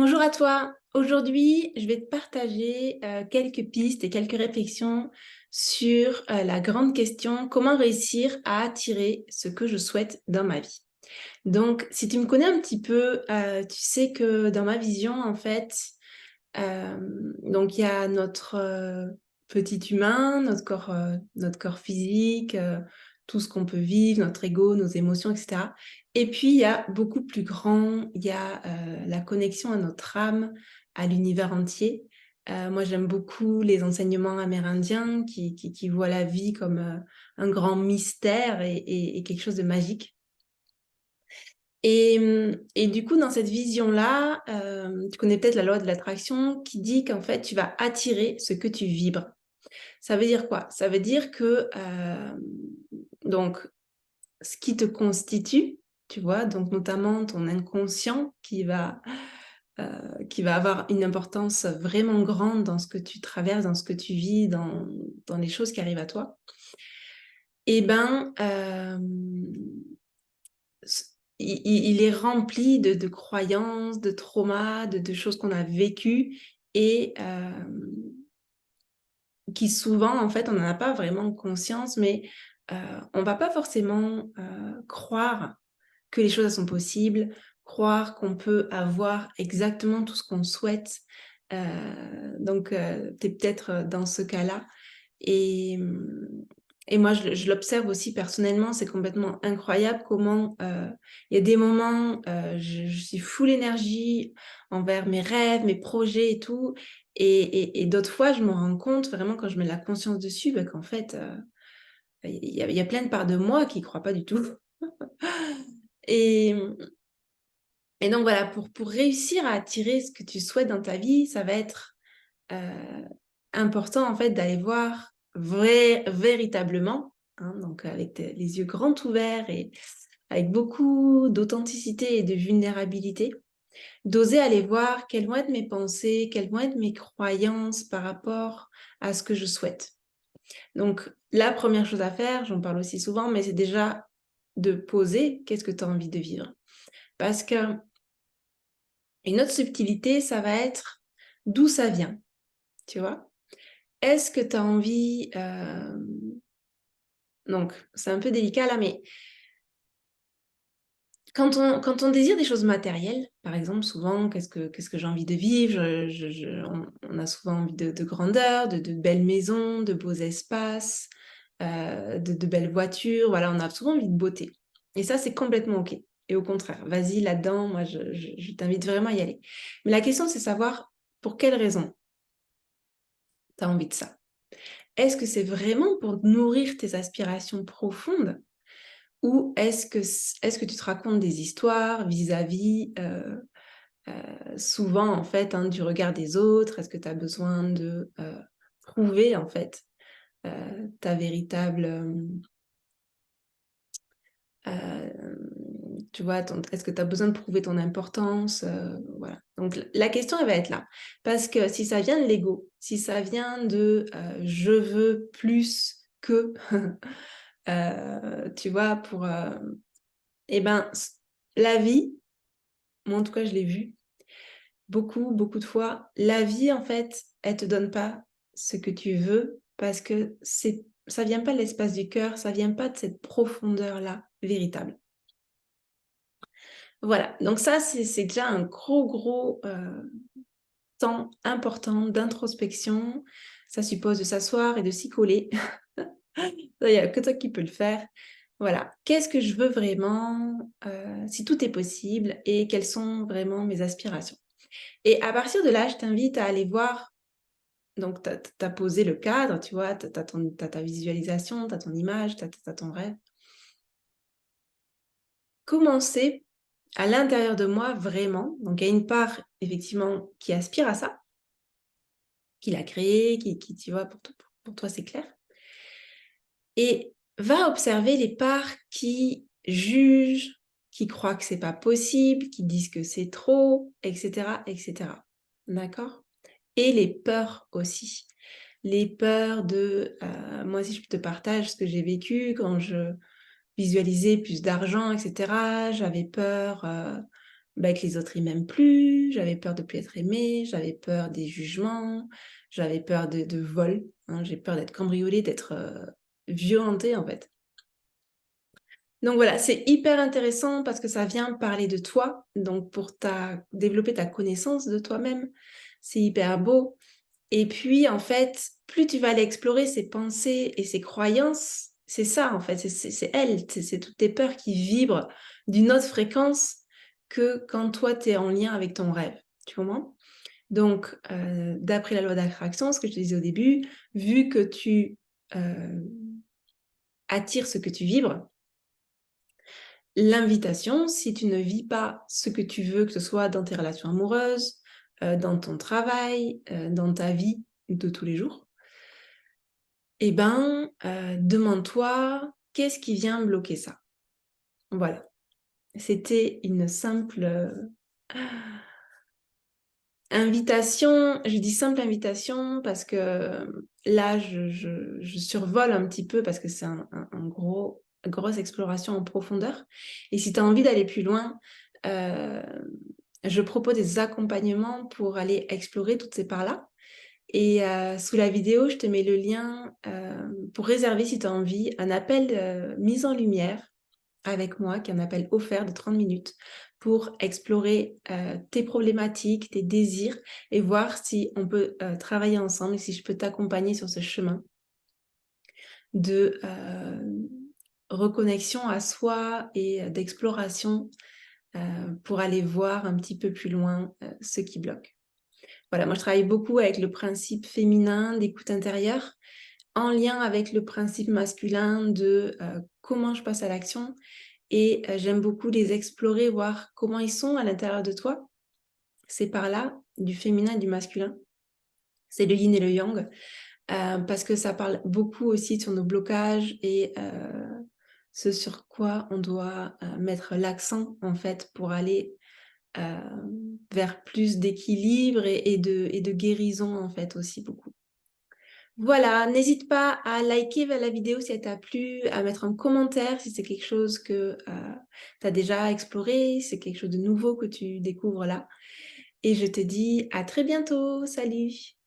Bonjour à toi. Aujourd'hui, je vais te partager quelques pistes et quelques réflexions sur la grande question, comment réussir à attirer ce que je souhaite dans ma vie. Donc, si tu me connais un petit peu, tu sais que dans ma vision, en fait, donc il y a notre petit humain, notre corps physique, tout ce qu'on peut vivre, notre ego, nos émotions, etc. Et puis il y a beaucoup plus grand, il y a la connexion à notre âme, à l'univers entier. Moi, j'aime beaucoup les enseignements amérindiens qui voient la vie comme un grand mystère et quelque chose de magique. Et du coup, dans cette vision-là, tu connais peut-être la loi de l'attraction qui dit qu'en fait, tu vas attirer ce que tu vibres. Ça veut dire quoi? Ça veut dire que, donc ce qui te constitue, tu vois? Donc notamment ton inconscient qui va avoir une importance vraiment grande dans ce que tu traverses, dans ce que tu vis, dans les choses qui arrivent à toi. Et ben, il est rempli de croyances, de traumas, de choses qu'on a vécues et qui souvent, en fait, on n'en a pas vraiment conscience, mais on va pas forcément croire que les choses elles sont possibles, croire qu'on peut avoir exactement tout ce qu'on souhaite. Donc, tu es peut-être dans ce cas-là. Et, et moi, je l'observe aussi personnellement, c'est complètement incroyable comment il y a des moments, je suis full énergie envers mes rêves, mes projets et tout. Et d'autres fois, je me rends compte vraiment quand je mets la conscience dessus, bah, qu'en fait, il y a plein de parts de moi qui ne croient pas du tout. Et, et donc voilà, pour réussir à attirer ce que tu souhaites dans ta vie, ça va être important en fait d'aller voir véritablement, hein, donc avec les yeux grands ouverts et avec beaucoup d'authenticité et de vulnérabilité, d'oser aller voir quelles vont être mes pensées, quelles vont être mes croyances par rapport à ce que je souhaite. Donc la première chose à faire, j'en parle aussi souvent, mais c'est déjà de poser qu'est-ce que tu as envie de vivre. Parce que une autre subtilité, ça va être d'où ça vient, tu vois. Est-ce que tu as envie, donc c'est un peu délicat là, mais quand on désire des choses matérielles, par exemple, souvent, qu'est-ce que j'ai envie de vivre? On a souvent envie de grandeur, de belles maisons, de beaux espaces, de belles voitures. Voilà, on a souvent envie de beauté. Et ça, c'est complètement OK. Et au contraire, vas-y là-dedans, moi, je t'invite vraiment à y aller. Mais la question, c'est savoir pour quelle raison tu as envie de ça. Est-ce que c'est vraiment pour nourrir tes aspirations profondes? Ou est-ce que tu te racontes des histoires vis-à-vis, souvent en fait, hein, du regard des autres? Est-ce que tu as besoin de, prouver en fait, ta véritable, tu vois, est-ce que tu as besoin de prouver ton importance? Voilà. Donc la question elle va être là. Parce que si ça vient de l'ego, si ça vient de, «Je veux plus que», tu vois? Et ben, la vie, moi en tout cas je l'ai vu beaucoup, beaucoup de fois, la vie en fait, elle te donne pas ce que tu veux parce que ça vient pas de l'espace du cœur, ça vient pas de cette profondeur-là véritable. Voilà, donc ça c'est déjà un gros, gros, temps important d'introspection. Ça suppose de s'asseoir et de s'y coller. Ça, il y a que toi qui peux le faire. Voilà, qu'est-ce que je veux vraiment, si tout est possible et quelles sont vraiment mes aspirations? Et à partir de là, je t'invite à aller voir, donc tu as posé le cadre, tu vois? Tu as ta visualisation, tu as ton image, tu as ton rêve. Commencer à l'intérieur de moi vraiment, donc il y a une part effectivement qui aspire à ça, qui l'a créé, qui tu vois? Pour toi, c'est clair. Et va observer les parts qui jugent, qui croient que c'est pas possible, qui disent que c'est trop, et cetera, et cetera. D'accord? Et les peurs aussi. Les peurs de, moi aussi je te partage ce que j'ai vécu quand je visualisais plus d'argent et cetera. J'avais peur, que les autres ils m'aiment plus, j'avais peur de plus être aimée, j'avais peur des jugements, j'avais peur de vol, hein, j'ai peur d'être cambriolée, d'être violentée en fait. Donc voilà, c'est hyper intéressant parce que ça vient parler de toi, donc pour développer ta connaissance de toi-même, c'est hyper beau. Et puis en fait, plus tu vas aller explorer ses pensées et ses croyances, c'est ça en fait, c'est elles, c'est toutes tes peurs qui vibrent d'une autre fréquence que quand toi tu es en lien avec ton rêve, tu comprends? Donc, d'après la loi d'attraction, ce que je te disais au début, vu que tu attires ce que tu vibres, l'invitation, si tu ne vis pas ce que tu veux, que ce soit dans tes relations amoureuses, dans ton travail, dans ta vie de tous les jours, eh ben, demande-toi qu'est-ce qui vient bloquer ça? Voilà. C'était une simple invitation. Je dis simple invitation parce que là, je survole un petit peu parce que c'est grosse exploration en profondeur. Et si tu as envie d'aller plus loin, euh, je propose des accompagnements pour aller explorer toutes ces parts-là. Et sous la vidéo, je te mets le lien pour réserver, si tu as envie, un appel mise en lumière avec moi, qui est un appel offert de 30 minutes pour explorer tes problématiques, tes désirs et voir si on peut travailler ensemble et si je peux t'accompagner sur ce chemin de reconnexion à soi et d'exploration pour aller voir un petit peu plus loin ce qui bloque. Voilà, moi je travaille beaucoup avec le principe féminin d'écoute intérieure en lien avec le principe masculin de comment je passe à l'action et j'aime beaucoup les explorer, voir comment ils sont à l'intérieur de toi. C'est par là, du féminin et du masculin. C'est le yin et le yang, parce que ça parle beaucoup aussi sur nos blocages et ce sur quoi on doit mettre l'accent en fait pour aller vers plus d'équilibre et de guérison en fait aussi beaucoup. Voilà, n'hésite pas à liker la vidéo si elle t'a plu, à mettre un commentaire si c'est quelque chose que tu as déjà exploré, si c'est quelque chose de nouveau que tu découvres là. Et je te dis à très bientôt. Salut!